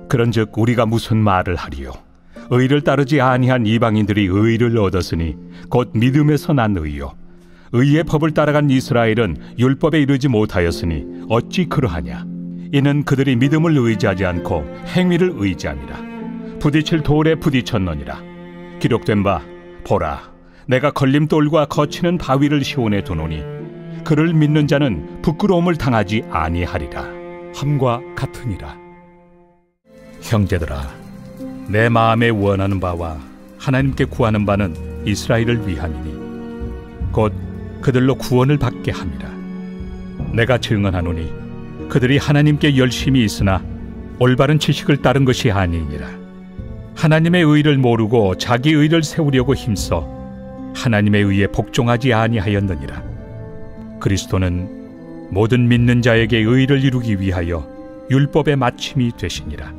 그런즉 우리가 무슨 말을 하리요? 의를 따르지 아니한 이방인들이 의를 얻었으니 곧 믿음에서 난 의요. 의의 법을 따라간 이스라엘은 율법에 이르지 못하였으니 어찌 그러하냐? 이는 그들이 믿음을 의지하지 않고 행위를 의지함이라. 부딪힐 돌에 부딪혔느니라. 기록된 바 보라, 내가 걸림돌과 거치는 바위를 시온에 두노니 그를 믿는 자는 부끄러움을 당하지 아니하리라 함과 같으니라. 형제들아, 내 마음에 원하는 바와 하나님께 구하는 바는 이스라엘을 위함이니 곧 그들로 구원을 받게 함이라. 내가 증언하노니 그들이 하나님께 열심히 있으나 올바른 지식을 따른 것이 아니니라. 하나님의 의를 모르고 자기 의를 세우려고 힘써 하나님의 의에 복종하지 아니하였느니라. 그리스도는 모든 믿는 자에게 의를 이루기 위하여 율법의 마침이 되시니라.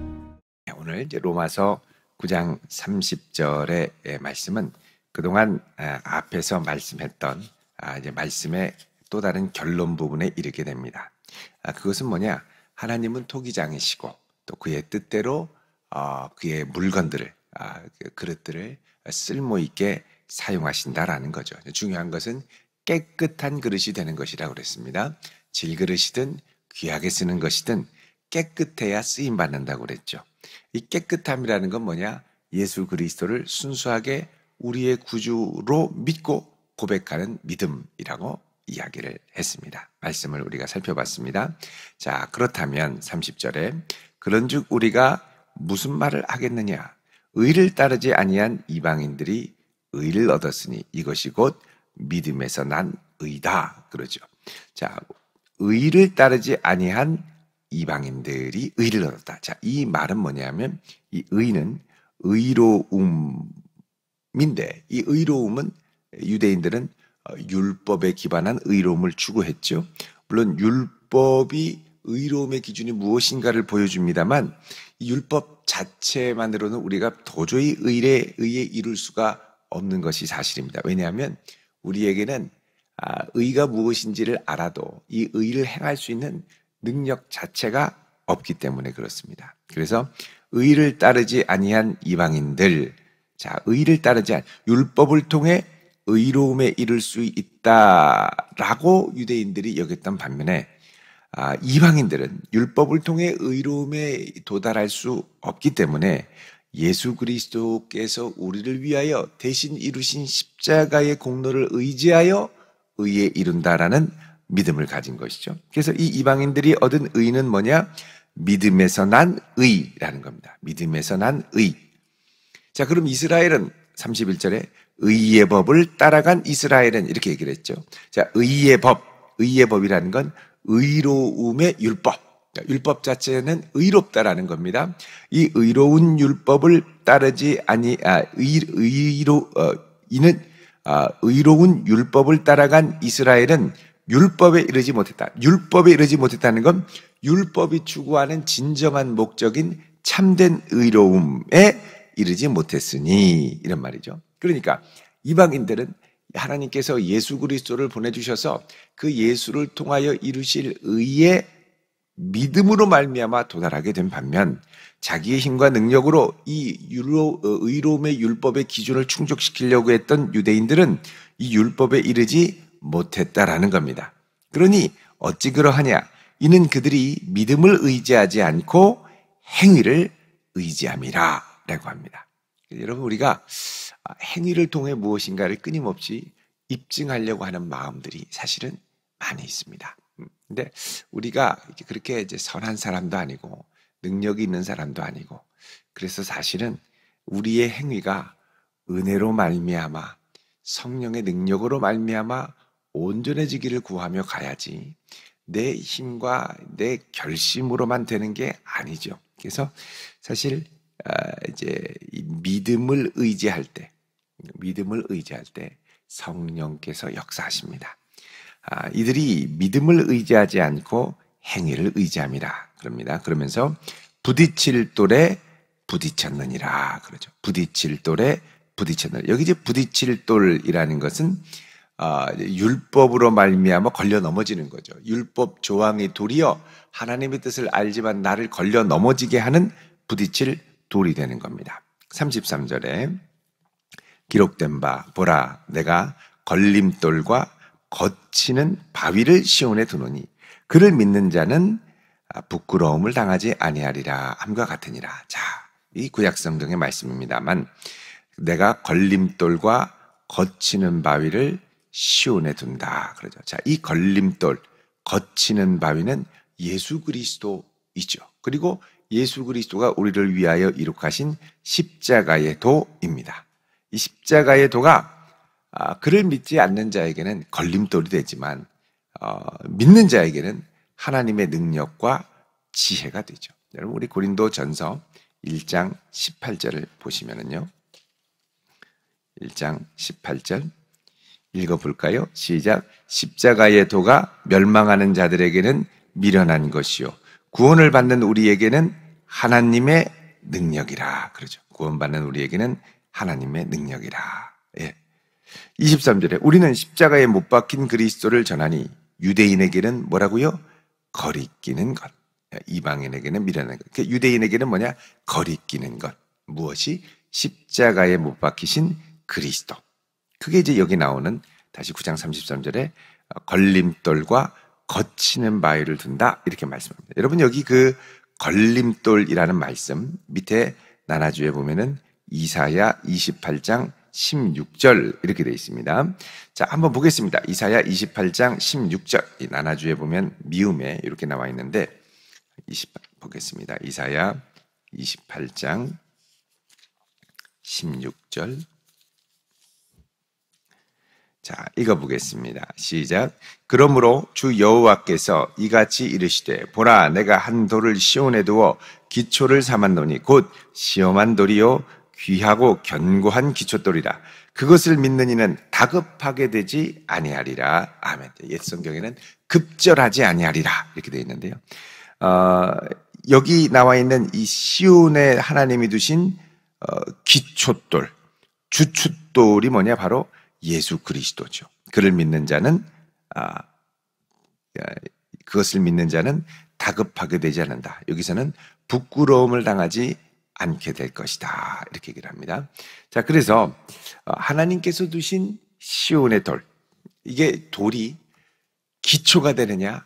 오늘 이제 로마서 9장 30절의 말씀은 그동안 앞에서 말씀했던 이제 말씀의 또 다른 결론 부분에 이르게 됩니다. 그것은 뭐냐? 하나님은 토기장이시고 또 그의 뜻대로 그의 물건들을 그릇들을 쓸모 있게 사용하신다라는 거죠. 중요한 것은 깨끗한 그릇이 되는 것이라고 그랬습니다. 질그릇이든 귀하게 쓰는 것이든 깨끗해야 쓰임 받는다고 그랬죠. 이 깨끗함이라는 건 뭐냐? 예수 그리스도를 순수하게 우리의 구주로 믿고 고백하는 믿음이라고 이야기를 했습니다. 말씀을 우리가 살펴봤습니다. 자, 그렇다면 30절에 그런즉 우리가 무슨 말을 하겠느냐? 의를 따르지 아니한 이방인들이 의를 얻었으니 이것이 곧 믿음에서 난 의다 그러죠. 자, 의를 따르지 아니한 이방인들이 의를 얻었다. 자, 이 말은 뭐냐면 이 의는 의로움인데 이 의로움은 유대인들은 율법에 기반한 의로움을 추구했죠. 물론 율법이 의로움의 기준이 무엇인가를 보여줍니다만 이 율법 자체만으로는 우리가 도저히 의에 이룰 수가 없는 것이 사실입니다. 왜냐하면 우리에게는 의가 무엇인지를 알아도 이 의를 행할 수 있는 능력 자체가 없기 때문에 그렇습니다. 그래서 의를 따르지 아니한 이방인들, 자, 의를 따르지 율법을 통해 의로움에 이를 수 있다라고 유대인들이 여겼던 반면에 이방인들은 율법을 통해 의로움에 도달할 수 없기 때문에 예수 그리스도께서 우리를 위하여 대신 이루신 십자가의 공로를 의지하여 의에 이룬다라는 믿음을 가진 것이죠. 그래서 이 이방인들이 얻은 의는 뭐냐? 믿음에서 난 의라는 겁니다. 믿음에서 난 의. 자, 그럼 이스라엘은 31절에 의의 법을 따라간 이스라엘은 이렇게 얘기를 했죠. 자, 의의 법이라는 건 의로움의 율법. 율법 자체는 의롭다라는 겁니다. 이 의로운 율법을 따르지 의로운 율법을 따라간 이스라엘은 율법에 이르지 못했다. 율법에 이르지 못했다는 건 율법이 추구하는 진정한 목적인 참된 의로움에 이르지 못했으니 이런 말이죠. 그러니까 이방인들은 하나님께서 예수 그리스도를 보내주셔서 그 예수를 통하여 이루실 의의 믿음으로 말미암아 도달하게 된 반면 자기의 힘과 능력으로 이 의로움의 율법의 기준을 충족시키려고 했던 유대인들은 이 율법에 이르지 못했다라는 겁니다. 그러니 어찌 그러하냐? 이는 그들이 믿음을 의지하지 않고 행위를 의지함이라 라고 합니다. 여러분, 우리가 행위를 통해 무엇인가를 끊임없이 입증하려고 하는 마음들이 사실은 많이 있습니다. 근데 우리가 그렇게 이제 선한 사람도 아니고 능력이 있는 사람도 아니고 그래서 사실은 우리의 행위가 은혜로 말미암아 성령의 능력으로 말미암아 온전해지기를 구하며 가야지 내 힘과 내 결심으로만 되는 게 아니죠. 그래서 사실 이제 믿음을 의지할 때 성령께서 역사하십니다. 이들이 믿음을 의지하지 않고 행위를 의지함이라 그럽니다. 그러면서 부딪힐 돌에 부딪혔느니라 그러죠. 부딪힐 돌에 부딪혔느니라. 여기 이제 부딪힐 돌이라는 것은 율법으로 말미암아 걸려 넘어지는 거죠. 율법 조항의 돌이여 하나님의 뜻을 알지만 나를 걸려 넘어지게 하는 부딪힐 돌이 되는 겁니다. 33절에 기록된 바 보라 내가 걸림돌과 거치는 바위를 시온에 두노니 그를 믿는 자는 부끄러움을 당하지 아니하리라 함과 같으니라. 자, 이 구약 성경의 말씀입니다만 내가 걸림돌과 거치는 바위를 시온에 둔다 그러죠. 자, 이 걸림돌 거치는 바위는 예수 그리스도이죠. 그리고 예수 그리스도가 우리를 위하여 이룩하신 십자가의 도입니다. 이 십자가의 도가 그를 믿지 않는 자에게는 걸림돌이 되지만 믿는 자에게는 하나님의 능력과 지혜가 되죠. 여러분 우리 고린도전서 1장 18절을 보시면은요. 1장 18절 읽어볼까요? 시작. 십자가의 도가 멸망하는 자들에게는 미련한 것이요 구원을 받는 우리에게는 하나님의 능력이라. 그러죠. 구원받는 우리에게는 하나님의 능력이라. 예. 23절에 우리는 십자가에 못 박힌 그리스도를 전하니 유대인에게는 뭐라고요? 거리끼는 것. 이방인에게는 미련한 것. 유대인에게는 뭐냐? 거리끼는 것. 무엇이? 십자가에 못 박히신 그리스도. 그게 이제 여기 나오는 다시 9장 33절에 걸림돌과 거치는 바위를 둔다 이렇게 말씀합니다. 여러분 여기 그 걸림돌이라는 말씀 밑에 나눠주에 보면은 이사야 28장 16절 이렇게 되어 있습니다. 자, 한번 보겠습니다. 이사야 28장 16절 이 나눠주에 보면 미음에 이렇게 나와 있는데 보겠습니다. 이사야 28장 16절 자, 읽어보겠습니다. 시작. 그러므로 주 여호와께서 이같이 이르시되 보라 내가 한 돌을 시온에 두어 기초를 삼았노니 곧 시험한 돌이요 귀하고 견고한 기초돌이라. 그것을 믿는 이는 다급하게 되지 아니하리라. 아멘. 옛 성경에는 급절하지 아니하리라 이렇게 되어 있는데요. 여기 나와 있는 이 시온에 하나님이 두신 기초돌, 주춧돌이 뭐냐? 바로 예수 그리스도죠. 그를 믿는 자는 그것을 믿는 자는 다급하게 되지 않는다. 여기서는 부끄러움을 당하지 않게 될 것이다. 이렇게 얘기를 합니다. 자, 그래서 하나님께서 두신 시온의 돌, 이게 돌이 기초가 되느냐,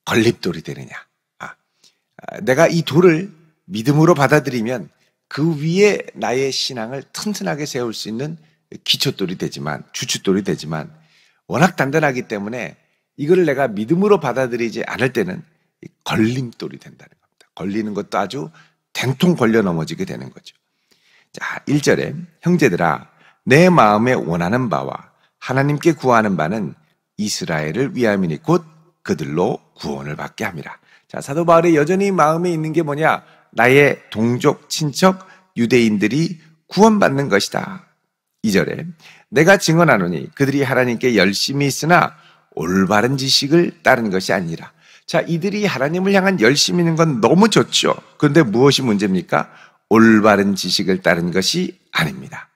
걸림돌이 되느냐. 내가 이 돌을 믿음으로 받아들이면 그 위에 나의 신앙을 튼튼하게 세울 수 있는 기초돌이 되지만, 주춧돌이 되지만 워낙 단단하기 때문에 이거를 내가 믿음으로 받아들이지 않을 때는 걸림돌이 된다는 겁니다. 걸리는 것도 아주 된통 걸려 넘어지게 되는 거죠. 자, 1절에 형제들아 내 마음에 원하는 바와 하나님께 구하는 바는 이스라엘을 위함이니 곧 그들로 구원을 받게 함이라. 자, 사도 바울의 여전히 마음에 있는 게 뭐냐? 나의 동족, 친척, 유대인들이 구원받는 것이다. 2절에 내가 증언하노니 그들이 하나님께 열심히 있으나 올바른 지식을 따른 것이 아니라. 자, 이들이 하나님을 향한 열심히 있는 건 너무 좋죠. 그런데 무엇이 문제입니까? 올바른 지식을 따른 것이 아닙니다.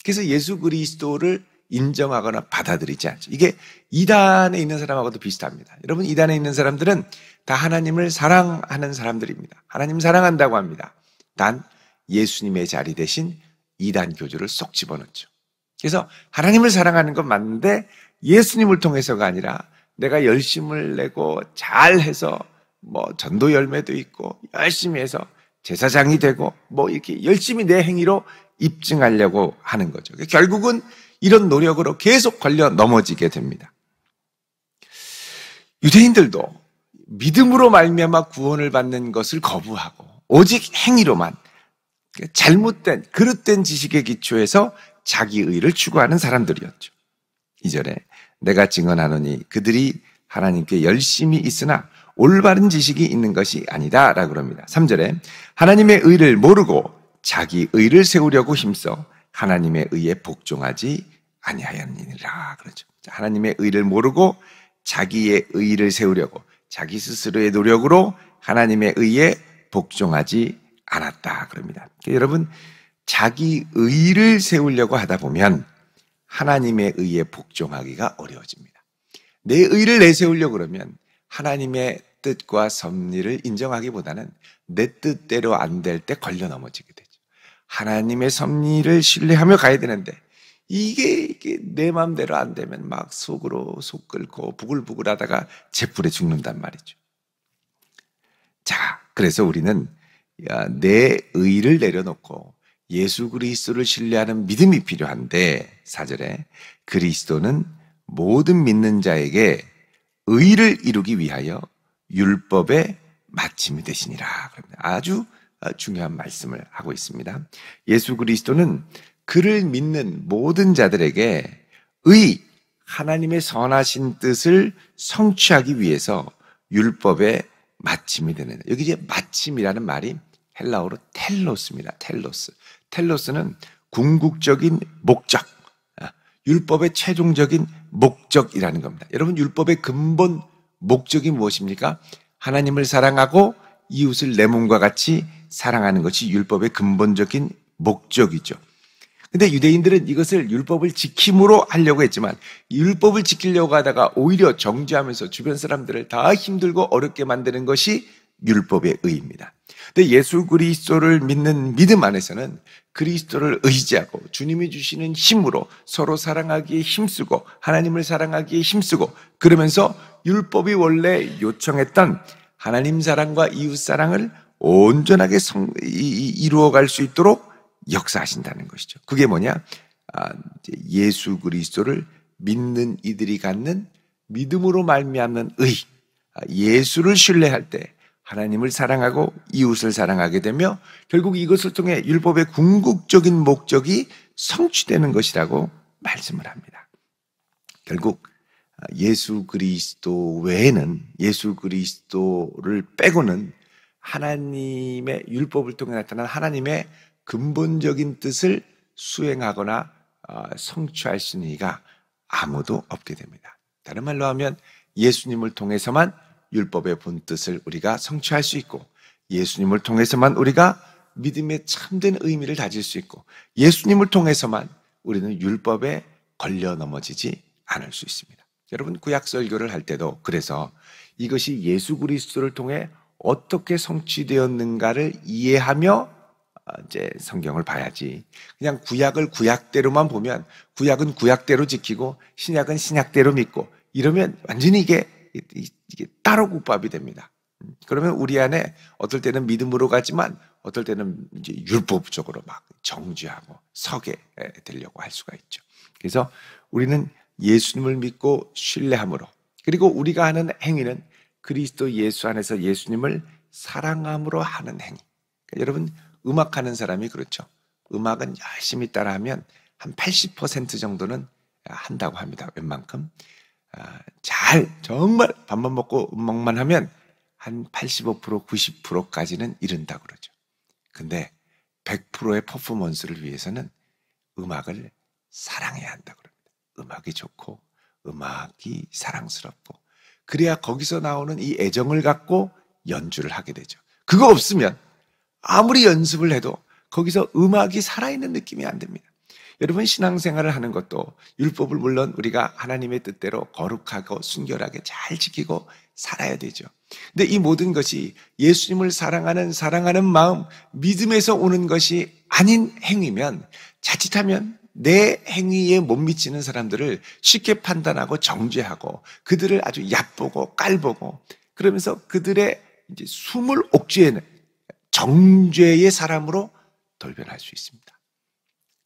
그래서 예수 그리스도를 인정하거나 받아들이지 않죠. 이게 이단에 있는 사람하고도 비슷합니다. 여러분, 이단에 있는 사람들은 다 하나님을 사랑하는 사람들입니다. 하나님 사랑한다고 합니다. 단 예수님의 자리 대신 이단 교주를 쏙 집어넣죠. 그래서 하나님을 사랑하는 건 맞는데 예수님을 통해서가 아니라 내가 열심을 내고 잘해서 뭐 전도 열매도 있고 열심히 해서 제사장이 되고 뭐 이렇게 열심히 내 행위로 입증하려고 하는 거죠. 결국은 이런 노력으로 계속 걸려 넘어지게 됩니다. 유대인들도 믿음으로 말미암아 구원을 받는 것을 거부하고 오직 행위로만 잘못된 그릇된 지식의 기초에서 자기 의를 추구하는 사람들이었죠. 2절에 내가 증언하노니 그들이 하나님께 열심히 있으나 올바른 지식이 있는 것이 아니다 라고 합니다. 3절에 하나님의 의를 모르고 자기 의를 세우려고 힘써 하나님의 의에 복종하지 아니하였느니라 그러죠. 하나님의 의를 모르고 자기의 의를 세우려고 자기 스스로의 노력으로 하나님의 의에 복종하지 않았다 그럽니다. 여러분, 자기 의를 세우려고 하다 보면 하나님의 의에 복종하기가 어려워집니다. 내 의를 내세우려고 그러면 하나님의 뜻과 섭리를 인정하기보다는 내 뜻대로 안 될 때 걸려 넘어지게 되죠. 하나님의 섭리를 신뢰하며 가야 되는데 이게 내 마음대로 안 되면 막 속으로 속 끓고 부글부글 하다가 재풀에 죽는단 말이죠. 자, 그래서 우리는 내 의를 내려놓고 예수 그리스도를 신뢰하는 믿음이 필요한데 4절에 그리스도는 모든 믿는 자에게 의를 이루기 위하여 율법의 마침이 되시니라. 아주 중요한 말씀을 하고 있습니다. 예수 그리스도는 그를 믿는 모든 자들에게 하나님의 선하신 뜻을 성취하기 위해서 율법의 마침이 되는, 여기 이제 마침이라는 말이 헬라어로 텔로스입니다. 텔로스는 궁극적인 목적, 율법의 최종적인 목적이라는 겁니다. 여러분, 율법의 근본 목적이 무엇입니까? 하나님을 사랑하고 이웃을 내 몸과 같이 사랑하는 것이 율법의 근본적인 목적이죠. 근데 유대인들은 이것을 율법을 지킴으로 하려고 했지만 율법을 지키려고 하다가 오히려 정죄하면서 주변 사람들을 다 힘들고 어렵게 만드는 것이 율법의 의입니다. 근데 예수 그리스도를 믿는 믿음 안에서는 그리스도를 의지하고 주님이 주시는 힘으로 서로 사랑하기에 힘쓰고 하나님을 사랑하기에 힘쓰고 그러면서 율법이 원래 요청했던 하나님 사랑과 이웃 사랑을 온전하게 이루어갈 수 있도록 역사하신다는 것이죠. 그게 뭐냐? 예수 그리스도를 믿는 이들이 갖는 믿음으로 말미암는 의, 예수를 신뢰할 때 하나님을 사랑하고 이웃을 사랑하게 되며 결국 이것을 통해 율법의 궁극적인 목적이 성취되는 것이라고 말씀을 합니다. 결국 예수 그리스도 외에는, 예수 그리스도를 빼고는 하나님의 율법을 통해 나타난 하나님의 근본적인 뜻을 수행하거나 성취할 수 있는 이가 아무도 없게 됩니다. 다른 말로 하면 예수님을 통해서만 율법의 본 뜻을 우리가 성취할 수 있고 예수님을 통해서만 우리가 믿음의 참된 의미를 가질 수 있고 예수님을 통해서만 우리는 율법에 걸려 넘어지지 않을 수 있습니다. 여러분, 구약 설교를 할 때도 그래서 이것이 예수 그리스도를 통해 어떻게 성취되었는가를 이해하며 이제 성경을 봐야지 그냥 구약을 구약대로만 보면 구약은 구약대로 지키고 신약은 신약대로 믿고 이러면 완전히 이게 따로 국밥이 됩니다. 그러면 우리 안에 어떨 때는 믿음으로 가지만 어떨 때는 이제 율법적으로 막 정죄하고 서게 되려고 할 수가 있죠. 그래서 우리는 예수님을 믿고 신뢰함으로 그리고 우리가 하는 행위는 그리스도 예수 안에서 예수님을 사랑함으로 하는 행위. 그러니까 여러분, 음악하는 사람이 그렇죠. 음악은 열심히 따라하면 한 80% 정도는 한다고 합니다. 웬만큼. 정말 밥만 먹고 음악만 하면 한 85%, 90%까지는 이른다고 그러죠. 근데 100%의 퍼포먼스를 위해서는 음악을 사랑해야 한다고 그럽니다. 음악이 좋고 음악이 사랑스럽고 그래야 거기서 나오는 이 애정을 갖고 연주를 하게 되죠. 그거 없으면 아무리 연습을 해도 거기서 음악이 살아있는 느낌이 안 됩니다. 여러분, 신앙생활을 하는 것도 율법을 물론 우리가 하나님의 뜻대로 거룩하고 순결하게 잘 지키고 살아야 되죠. 근데 이 모든 것이 예수님을 사랑하는 마음, 믿음에서 오는 것이 아닌 행위면 자칫하면 내 행위에 못 미치는 사람들을 쉽게 판단하고 정죄하고 그들을 아주 얕보고 깔보고 그러면서 그들의 이제 숨을 옥죄는 정죄의 사람으로 돌변할 수 있습니다.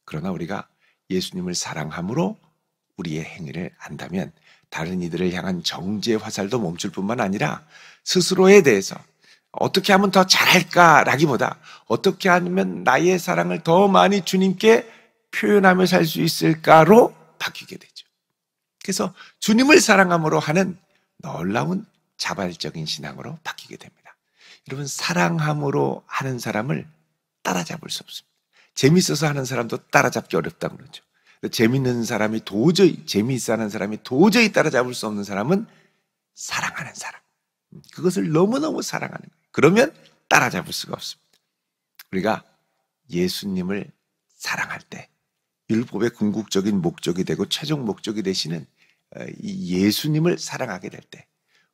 그러나 우리가 예수님을 사랑함으로 우리의 행위를 안다면 다른 이들을 향한 정죄의 화살도 멈출 뿐만 아니라 스스로에 대해서 어떻게 하면 더 잘할까라기보다 어떻게 하면 나의 사랑을 더 많이 주님께 표현하며 살 수 있을까로 바뀌게 되죠. 그래서 주님을 사랑함으로 하는 놀라운 자발적인 신앙으로 바뀌게 됩니다. 여러분, 사랑함으로 하는 사람을 따라잡을 수 없습니다. 재밌어서 하는 사람도 따라잡기 어렵다고 그러죠. 재밌는 사람이 재미있어 하는 사람이 도저히 따라잡을 수 없는 사람은 사랑하는 사람. 그것을 너무너무 사랑하는 거예요. 그러면 따라잡을 수가 없습니다. 우리가 예수님을 사랑할 때 율법의 궁극적인 목적이 되고 최종 목적이 되시는 이 예수님을 사랑하게 될 때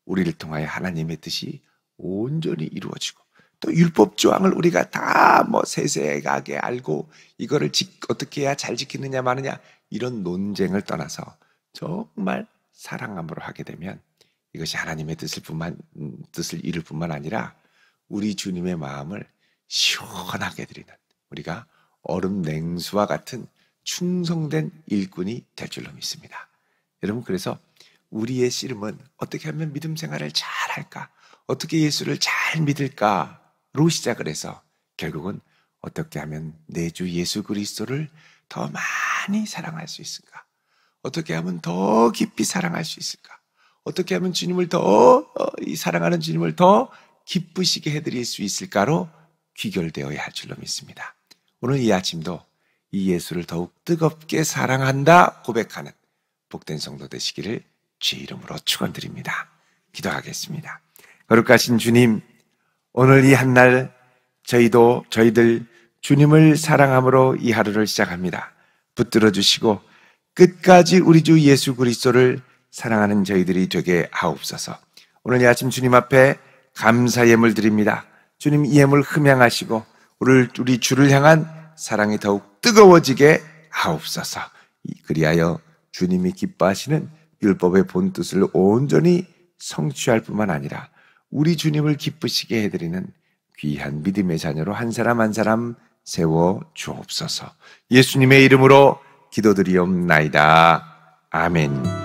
우리를 통하여 하나님의 뜻이 온전히 이루어지고, 또 율법 조항을 우리가 다 세세하게 알고 이거를 어떻게 해야 잘 지키느냐 마느냐 이런 논쟁을 떠나서 정말 사랑함으로 하게 되면 이것이 하나님의 뜻을 이룰 뿐만 아니라 우리 주님의 마음을 시원하게 드리는, 우리가 얼음 냉수와 같은 충성된 일꾼이 될 줄로 믿습니다. 여러분, 그래서 우리의 씨름은 어떻게 하면 믿음 생활을 잘 할까, 어떻게 예수를 잘 믿을까로 시작을 해서 결국은 어떻게 하면 내 주 예수 그리스도를 더 많이 사랑할 수 있을까, 어떻게 하면 더 깊이 사랑할 수 있을까, 어떻게 하면 주님을 이 사랑하는 주님을 더 기쁘시게 해드릴 수 있을까로 귀결되어야 할 줄로 믿습니다. 오늘 이 아침도 이 예수를 더욱 뜨겁게 사랑한다 고백하는 복된 성도 되시기를 주의 이름으로 축원드립니다. 기도하겠습니다. 거룩하신 주님, 오늘 이 한날 저희들 주님을 사랑함으로 이 하루를 시작합니다. 붙들어 주시고 끝까지 우리 주 예수 그리스도를 사랑하는 저희들이 되게 하옵소서. 오늘 이 아침 주님 앞에 감사 예물 드립니다. 주님, 이 예물 흠양하시고 우리 주를 향한 사랑이 더욱 뜨거워지게 하옵소서. 그리하여 주님이 기뻐하시는 율법의 본뜻을 온전히 성취할 뿐만 아니라 우리 주님을 기쁘시게 해드리는 귀한 믿음의 자녀로 한 사람 한 사람 세워 주옵소서. 예수님의 이름으로 기도드리옵나이다. 아멘.